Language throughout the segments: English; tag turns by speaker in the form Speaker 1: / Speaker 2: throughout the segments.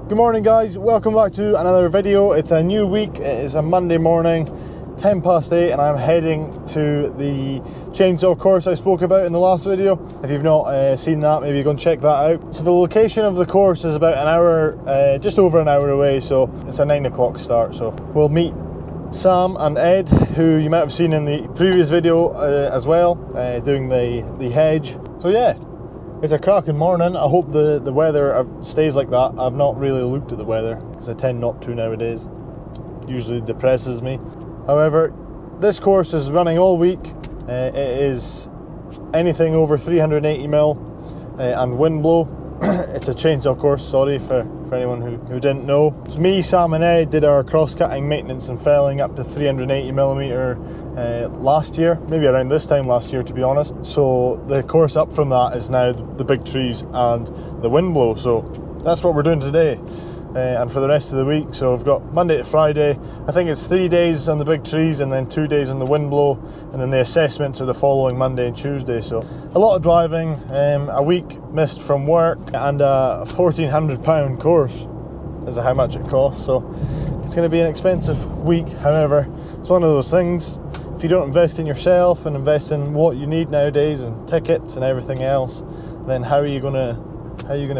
Speaker 1: Good morning guys, welcome back to another video. It's a new week, it is a Monday morning, 10 past 8, and I'm heading to the chainsaw course I spoke about in the last video. If you've not seen that, maybe go and check that out. So the location of the course is about an hour, just over an hour away, so it's a 9 o'clock start. So we'll meet Sam and Ed, who you might have seen in the previous video as well, doing the hedge. So yeah. It's a cracking morning. I hope the weather stays like that. I've not really looked at the weather because I tend not to nowadays. Usually depresses me. However, this course is running all week. It is anything over 380mm and wind blow. It's a chainsaw course, sorry for anyone who didn't know. So me, Sam and Ed did our cross-cutting maintenance and felling up to 380mm last year, maybe around this time last year to be honest. So the course up from that is now the big trees and the wind blow. So that's what we're doing today and for the rest of the week. So we've got Monday to Friday. I think it's 3 days on the big trees and then 2 days on the wind blow, and then the assessments are the following Monday and Tuesday. So a lot of driving, a week missed from work, and a £1,400 course is how much it costs. So it's going to be an expensive week. However, it's one of those things, if you don't invest in yourself and invest in what you need nowadays and tickets and everything else, then how are you going to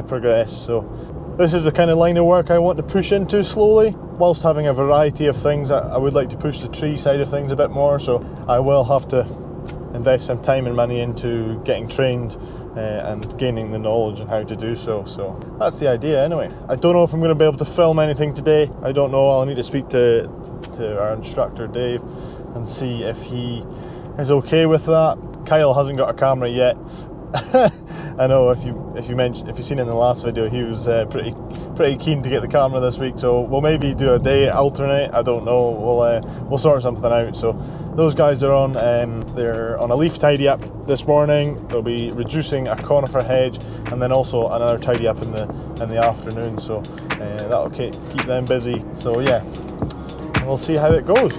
Speaker 1: progress? So this is the kind of line of work I want to push into slowly, whilst having a variety of things. I would like to push the tree side of things a bit more, so I will have to invest some time and money into getting trained and gaining the knowledge on how to do so. So that's the idea anyway. I don't know if I'm going to be able to film anything today. I don't know. I'll need to speak to our instructor Dave and see if he is okay with that. Kyle hasn't got a camera yet. I know if you've seen it in the last video, he was pretty keen to get the camera this week. So we'll maybe do a day alternate. I don't know. We'll sort something out. So those guys are on. They're on a leaf tidy up this morning. They'll be reducing a conifer hedge, and then also another tidy up in the afternoon. So that'll keep them busy. So yeah, we'll see how it goes.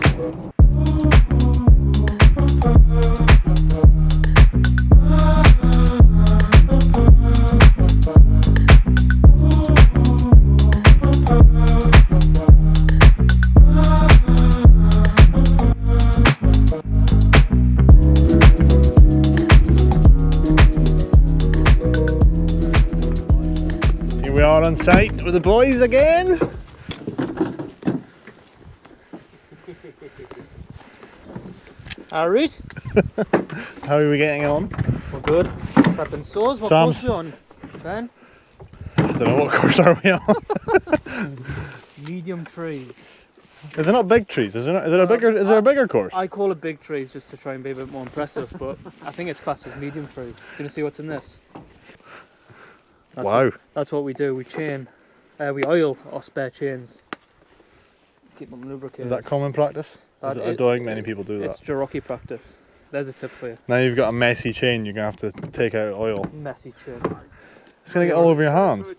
Speaker 1: We are on site with the boys again.
Speaker 2: Alright.
Speaker 1: How are we getting on?
Speaker 2: We're good. Prepping saws. What course are we on, Ben?
Speaker 1: I don't know, what course are we on?
Speaker 2: Medium trees.
Speaker 1: Is it not big trees? Is there a bigger course?
Speaker 2: I call it big trees just to try and be a bit more impressive, but I think it's classed as medium trees. Gonna see what's in this?
Speaker 1: Wow.
Speaker 2: That's what we do. We chain. We oil our spare chains. Keep them lubricated.
Speaker 1: Is that common practice? I don't think many people do that.
Speaker 2: It's Cherokee practice. There's a tip for you.
Speaker 1: Now you've got a messy chain, you're going to have to take out oil.
Speaker 2: Messy chain.
Speaker 1: It's going to get all over your hands.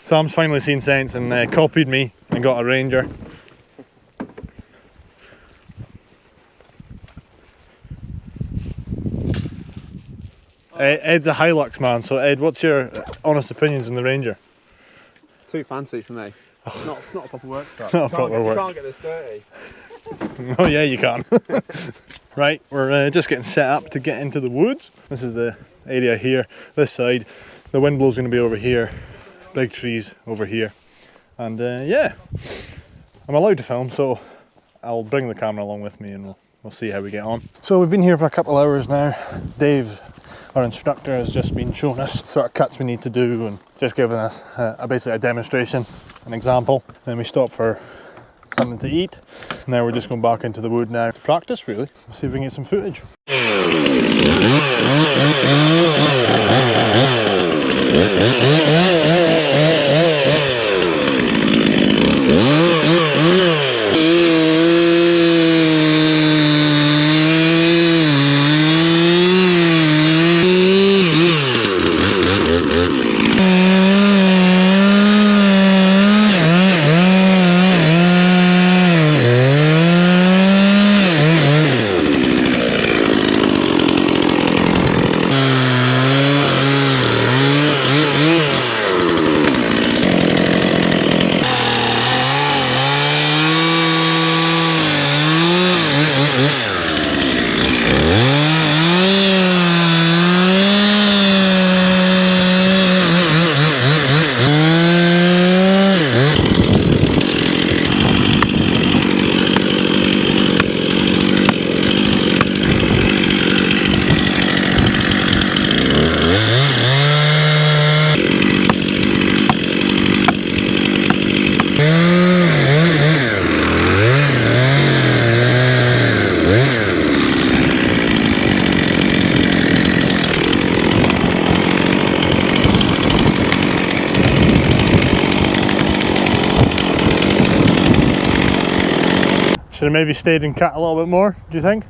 Speaker 1: Sam's finally seen sense and copied me and got a Ranger. Ed's a Hilux man, so Ed, what's your honest opinions on the Ranger?
Speaker 3: Too fancy for me. It's not a proper work truck.
Speaker 1: Not a proper work.
Speaker 3: You can't get this dirty.
Speaker 1: Oh yeah, you can. Right, we're just getting set up to get into the woods. This is the area here, this side. The wind blow's going to be over here. Big trees over here. And yeah, I'm allowed to film, so I'll bring the camera along with me and we'll see how we get on. So we've been here for a couple of hours now. Dave, our instructor, has just been showing us sort of cuts we need to do and just giving us basically a demonstration, an example. Then we stop for something to eat. Now we're just going back into the wood now to practice really. We'll see if we can get some footage. Should have maybe stayed and cut a little bit more, do you think?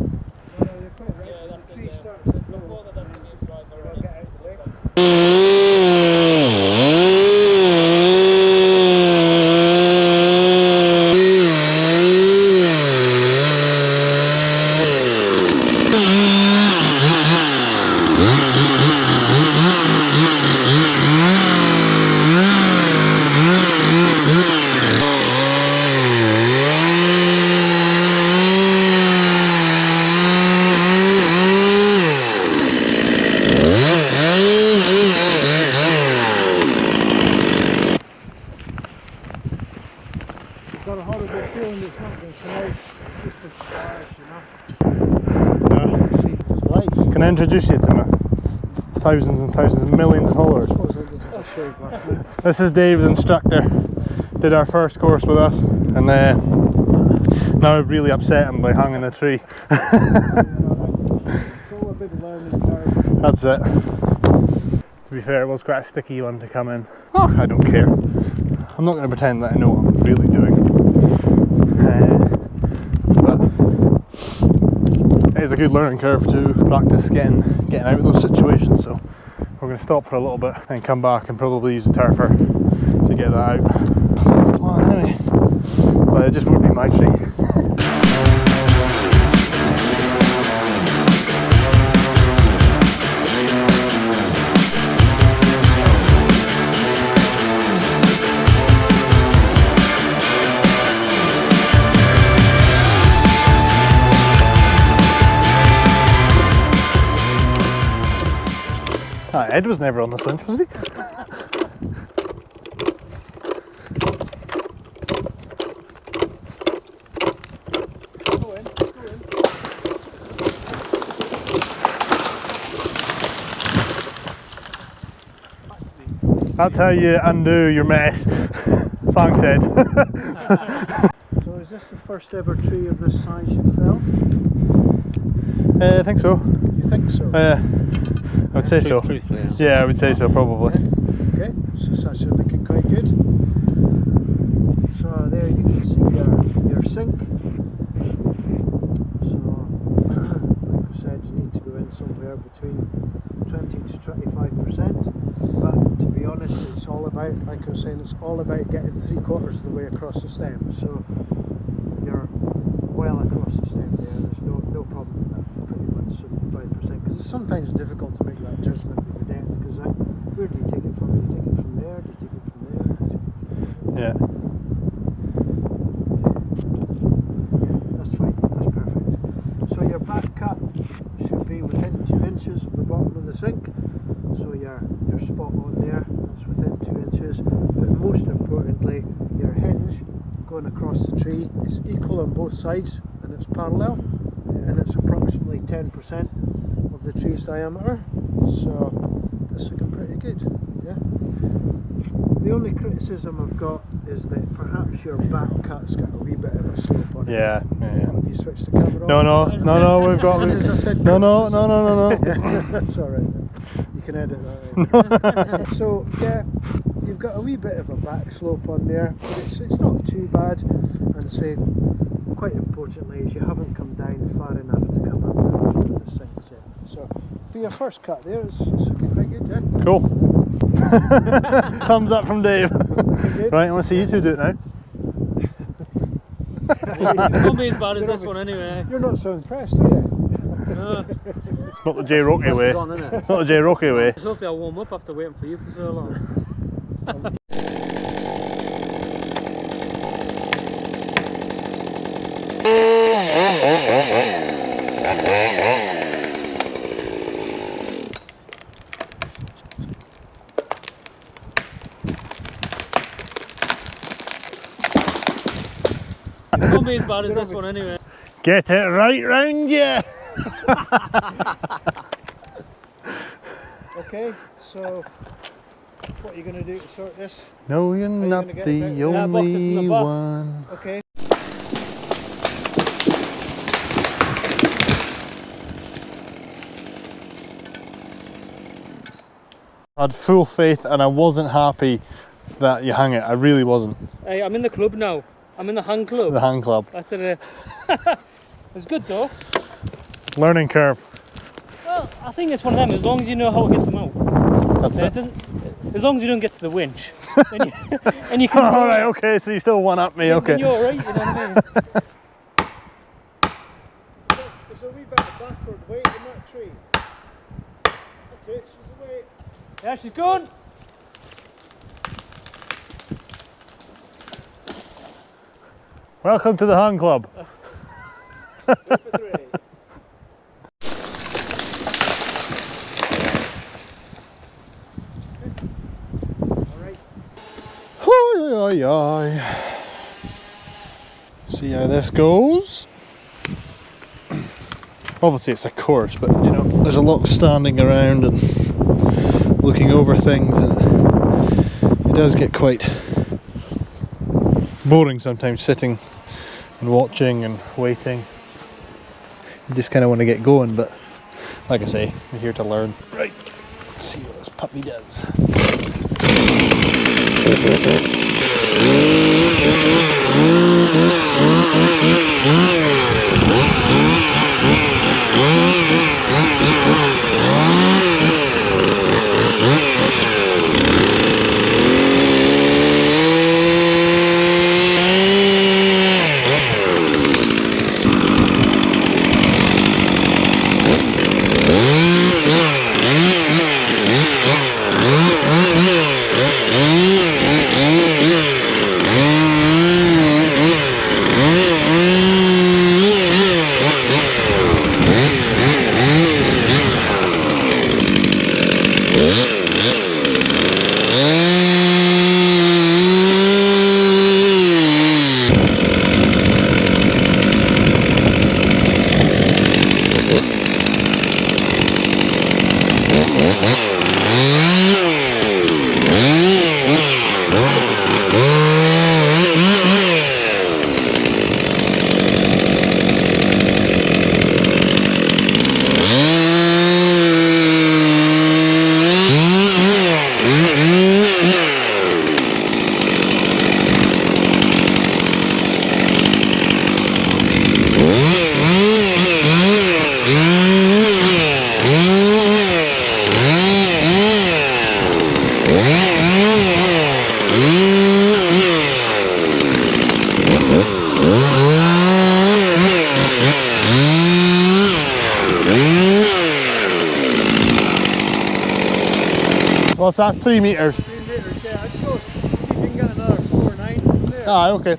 Speaker 4: Got a horrible feeling it's not going to come out. It's just a splash, you know. Life.
Speaker 1: Can I introduce you to my thousands and thousands and millions of followers? This is Dave, the instructor. Did our first course with us, and now I've really upset him by hanging a tree. That's it. To be fair, it was quite a sticky one to come in. Oh, I don't care. I'm not going to pretend that I know what I'm really doing. But it is a good learning curve to practice getting out of those situations. So we're going to stop for a little bit and come back and probably use a turfer to get that out. That's the plan anyway. But it just would be my tree. Ed was never on this winch, was he? That's how you undo your mess. Thanks, Ed.
Speaker 4: So is this the first ever tree of this size you fell?
Speaker 1: I think so.
Speaker 4: You think so?
Speaker 1: I would say so.
Speaker 3: Truthfully,
Speaker 1: Yeah, I would say so, probably.
Speaker 4: Okay, so it's actually looking quite good. So there you can see your sink. So, like I said, you need to go in somewhere between 20 to 25%. But to be honest, it's all about, like I was saying, it's all about getting 3/4 of the way across the stem. So you're well across the stem there. There's no problem with that. Pretty much 75%. Because it's sometimes difficult to make that judgment with the depth. Because where do you take it from? Do you take it from there? Do you take it from there? Do you take it from there?
Speaker 1: Yeah.
Speaker 4: Yeah, that's fine. That's perfect. So your back cut should be within 2 inches of the bottom of the sink. So your spot on there, that's within 2 inches. But most importantly, your hinge going across the tree is equal on both sides and it's parallel, and it's approximately 10% of the tree's diameter. So that's looking pretty good. Yeah. The only criticism I've got is that perhaps your back cut's got a wee bit of a slope on it.
Speaker 1: Yeah.
Speaker 4: Have you switched the camera
Speaker 1: No,
Speaker 4: on?
Speaker 1: no, we've got.
Speaker 4: As I said,
Speaker 1: No.
Speaker 4: That's all right then. You can edit that in. So yeah, you've got a wee bit of a back slope on there, but it's not too bad. And say, quite importantly, is you haven't come down far enough to come up to the sink set. So for your first cut there, it's looking quite good, yeah.
Speaker 1: Cool. Thumbs up from Dave.
Speaker 4: Good.
Speaker 1: Right, I want to see you two do it now.
Speaker 2: It's not be as bad as this one anyway.
Speaker 4: You're not so impressed, are you?
Speaker 2: No.
Speaker 1: It's not the J Rocky way.
Speaker 3: Gone, isn't it?
Speaker 1: It's not the J Rocky way.
Speaker 2: Hopefully I'll warm up after waiting for you for so long. It's not be as bad as this one anyway.
Speaker 1: Get it right round you.
Speaker 4: Okay, so What are you going to do to sort this?
Speaker 1: No, you're
Speaker 4: you
Speaker 1: not
Speaker 4: gonna get
Speaker 1: the
Speaker 4: it?
Speaker 2: Yeah, box it from the
Speaker 1: only
Speaker 2: back.
Speaker 1: one.
Speaker 4: Okay.
Speaker 1: I had full faith and I wasn't happy that you hung it. I really wasn't.
Speaker 2: Hey, I'm in the club now. I'm in the hang club.
Speaker 1: The hang club.
Speaker 2: That's it. It's good though.
Speaker 1: Learning curve.
Speaker 2: Well, I think it's one of them. As long as you know how to get them out.
Speaker 1: That's it.
Speaker 2: As long as you don't get to the winch, then and you can.
Speaker 1: All right, okay, so you still one up me, okay.
Speaker 2: Then you're alright. You know what I mean?
Speaker 4: There's a wee bit of backward weight in that tree. That's it, she's away.
Speaker 2: Yeah, she's gone.
Speaker 1: Welcome to the hang club.
Speaker 4: Go for three. Alright.
Speaker 1: Hoi, hoi, hoi. See how this goes. Obviously it's a course, but you know, there's a lot of standing around and looking over things, and it does get quite boring sometimes sitting and watching and waiting. You just kind of want to get going, but like I say, we're here to learn. Right, let's see what this puppy does. Well, so that's 3 metres.
Speaker 4: 3 metres, yeah. I'd go see if you can get another 4-9 from there.
Speaker 1: Ah, okay.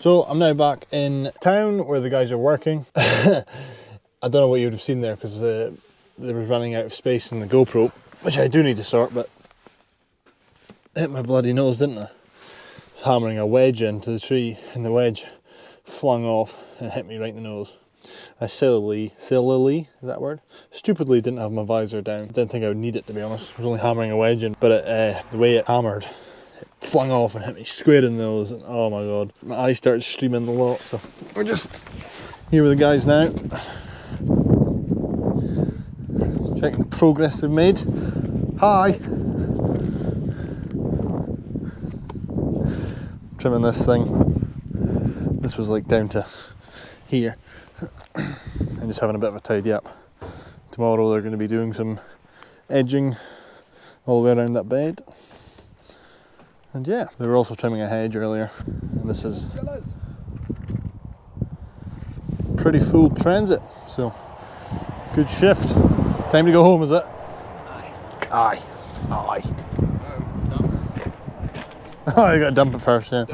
Speaker 1: So I'm now back in town where the guys are working. I don't know what you would have seen there because there was running out of space in the GoPro, which I do need to sort, but hit my bloody nose, didn't I? I was hammering a wedge into the tree and the wedge flung off and hit me right in the nose. I stupidly, is that a word? Stupidly didn't have my visor down. Didn't think I would need it, to be honest. I was only hammering a wedge in, but the way it hammered, it flung off and hit me square in the nose, and oh my god, my eye started streaming a lot. So we're just here with the guys now, checking the progress they've made. Hi! Trimming this thing. This was like down to here. I'm just having a bit of a tidy up. Tomorrow they're going to be doing some edging all the way around that bed. And yeah, they were also trimming a hedge earlier, and this is pretty full transit, so good shift. Time to go home, is it? Aye. Aye. Oh, you gotta dump it first, yeah.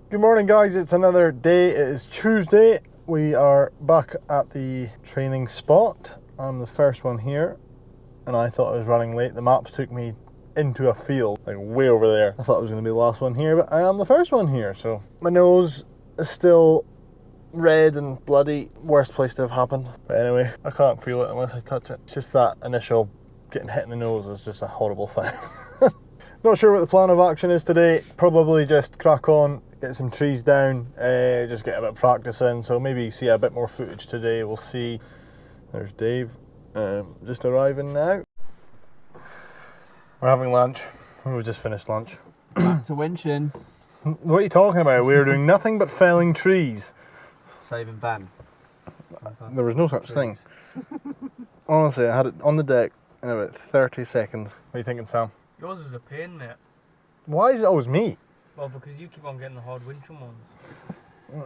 Speaker 1: Good morning, guys. It's another day. It is Tuesday. We are back at the training spot. I'm the first one here, and I thought I was running late. The maps took me into a field, like way over there. I thought I was going to be the last one here, but I am the first one here. So my nose is still red and bloody. Worst place to have happened. But anyway, I can't feel it unless I touch it. It's just that initial getting hit in the nose is just a horrible thing. Not sure what the plan of action is today. Probably just crack on, get some trees down, just get a bit of practice in. So maybe see a bit more footage today. We'll see. There's Dave, just arriving now. We're having lunch. We just finished lunch.
Speaker 3: Back to winching.
Speaker 1: What are you talking about? We were doing nothing but felling trees.
Speaker 3: Saving Ben.
Speaker 1: There was no such thing. Honestly, I had it on the deck in about 30 seconds. What are you thinking, Sam?
Speaker 2: Yours is a pain, mate.
Speaker 1: Why is it always me?
Speaker 2: Well, because you keep on getting the hard winching ones.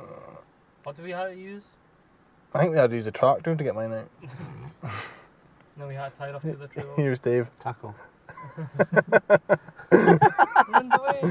Speaker 2: What do we have to use?
Speaker 1: I think we had to use a tractor to get mine out.
Speaker 2: No, we had to tie it off to the tree.
Speaker 1: Here's Dave.
Speaker 3: Tackle.
Speaker 2: Run away.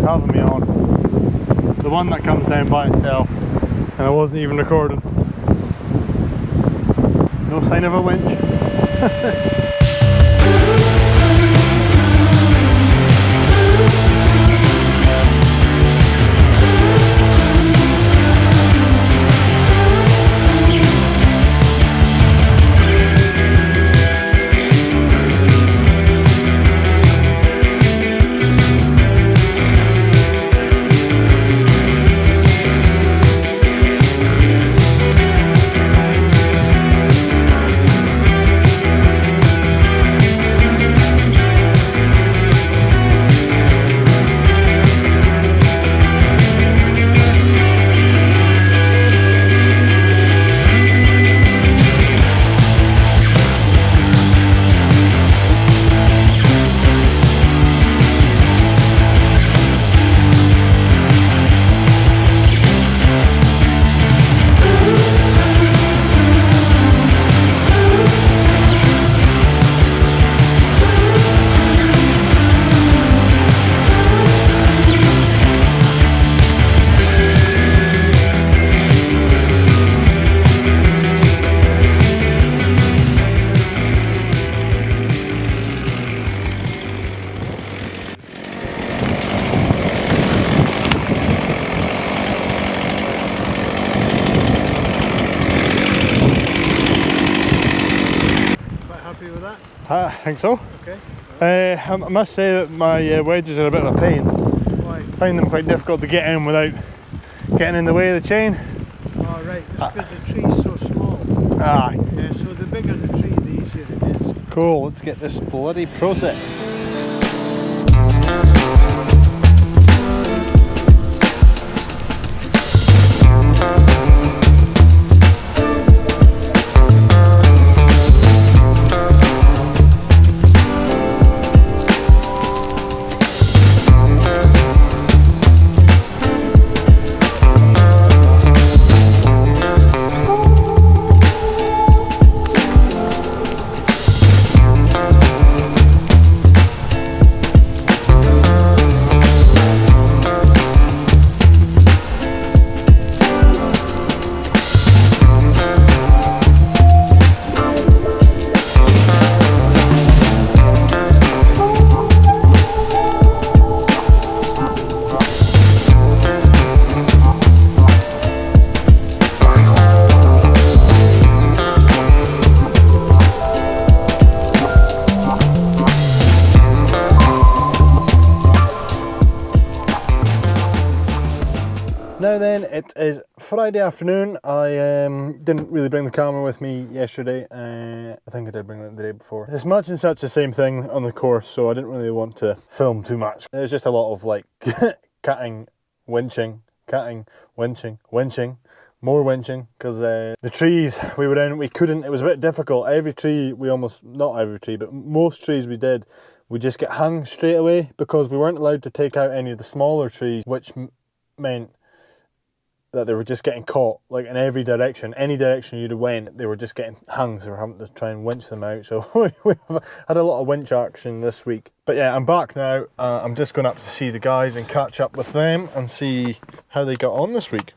Speaker 1: Having me on. The one that comes down by itself, and I wasn't even recording. No sign of a winch. I think so.
Speaker 4: Okay.
Speaker 1: I must say that my wedges are a bit of a pain.
Speaker 4: Why?
Speaker 1: I find them quite difficult to get in without getting in the way of the chain.
Speaker 4: Oh, right. It's because the tree's so small.
Speaker 1: Aye.
Speaker 4: Yeah, so the bigger the tree, the easier it is.
Speaker 1: Cool, let's get this bloody processed. Now then, it is Friday afternoon. I didn't really bring the camera with me yesterday. I think I did bring it the day before. It's much and such the same thing on the course, so I didn't really want to film too much. There's just a lot of like cutting, winching, more winching, because the trees we were in, we couldn't, it was a bit difficult. Every tree, not every tree, but most trees we did, we just get hung straight away because we weren't allowed to take out any of the smaller trees, which meant that they were just getting caught, like in every direction. Any direction you'd have went, they were just getting hung, so we're having to try and winch them out. So we had a lot of winch action this week. But yeah, I'm back now. I'm just going up to see the guys and catch up with them and see how they got on this week.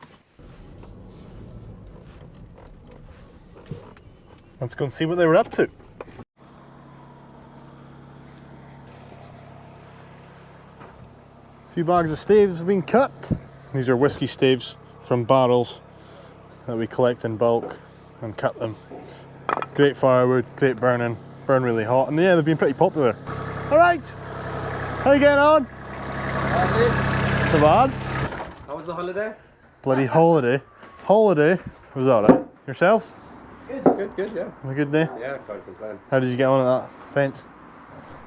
Speaker 1: Let's go and see what they were up to. A few bags of staves have been cut. These are whiskey staves from barrels that we collect in bulk and cut them. Great firewood, great burning, burn really hot, and yeah, they've been pretty popular. Alright, how you getting on? Not bad.
Speaker 3: How was the holiday?
Speaker 1: Bloody holiday. Holiday was alright. Yourselves?
Speaker 3: Good, yeah.
Speaker 1: Have a good day?
Speaker 3: Yeah, can't complain.
Speaker 1: How did you get on at that fence?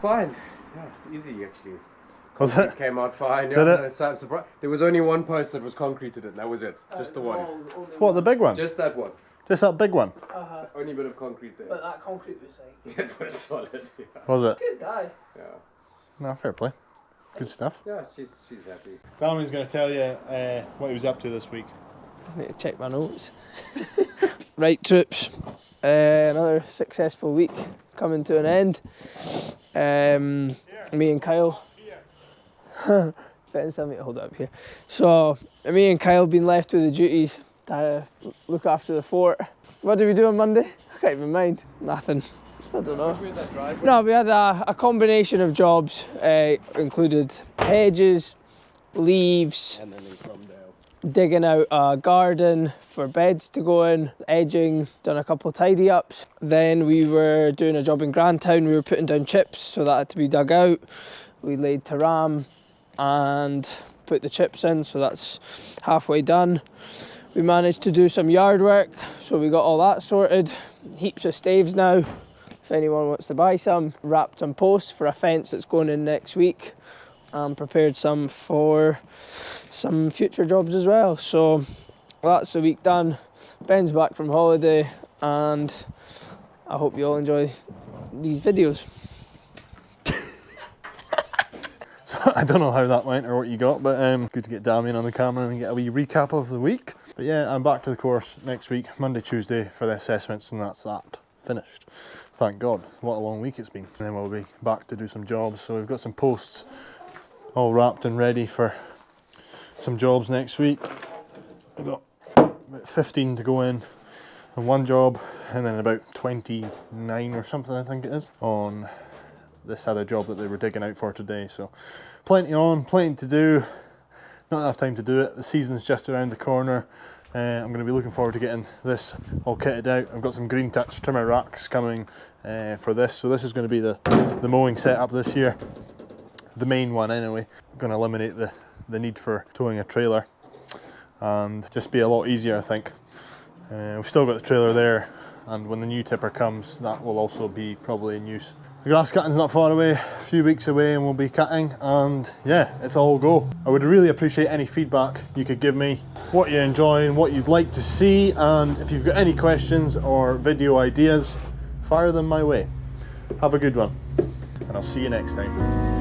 Speaker 3: Fine. Yeah, easy actually.
Speaker 1: Was it?
Speaker 3: Came out fine.
Speaker 1: Did
Speaker 3: Yeah,
Speaker 1: it?
Speaker 3: I'm surprised. There was only one post that was concreted in. That was it. Just the one.
Speaker 1: What, the big one?
Speaker 3: Just that one.
Speaker 1: Just that big one?
Speaker 3: Only bit of concrete there.
Speaker 2: But that concrete was like
Speaker 3: It was solid. Yeah.
Speaker 1: Was it?
Speaker 2: good, aye.
Speaker 3: Yeah.
Speaker 1: No, fair play. Good stuff.
Speaker 3: Yeah, she's happy.
Speaker 1: Damien's going to tell you what he was up to this week.
Speaker 2: I need to check my notes. Right, troops. Another successful week coming to an end. Me and Kyle. Ben's telling me to hold it up here. So, me and Kyle been left with the duties to look after the fort. What did we do on Monday? I can't even mind. Nothing. I don't know. No, we had a combination of jobs. Included hedges, leaves,
Speaker 3: And then in Cromdale.
Speaker 2: digging out a garden for beds to go in, edging, done a couple of tidy ups. Then we were doing a job in Grandtown. We were putting down chips, so that had to be dug out. We laid taram and put the chips in, so that's halfway done. We managed to do some yard work, so we got all that sorted. Heaps of staves now, if anyone wants to buy some. Wrapped some posts for a fence that's going in next week, and prepared some for some future jobs as well. So that's the week done. Ben's back from holiday, and I hope you all enjoy these videos.
Speaker 1: So I don't know how that went or what you got, but good to get Damien on the camera and get a wee recap of the week. But yeah, I'm back to the course next week, Monday, Tuesday for the assessments, and that's that. Finished. Thank God. What a long week it's been. And then we'll be back to do some jobs. So we've got some posts all wrapped and ready for some jobs next week. We've got about 15 to go in on one job, and then about 29 or something I think it is on this other job that they were digging out for today. So plenty on, plenty to do, not enough time to do it. The season's just around the corner. I'm going to be looking forward to getting this all kitted out. I've got some green touch trimmer racks coming for this, so this is going to be the mowing setup this year, the main one anyway. I'm going to eliminate the need for towing a trailer and just be a lot easier, I think. We've still got the trailer there, and when the new tipper comes, that will also be probably in use. The grass cutting's not far away, a few weeks away, and we'll be cutting, and yeah, it's all go. I would really appreciate any feedback you could give me, what you're enjoying, what you'd like to see, and if you've got any questions or video ideas, fire them my way. Have a good one, and I'll see you next time.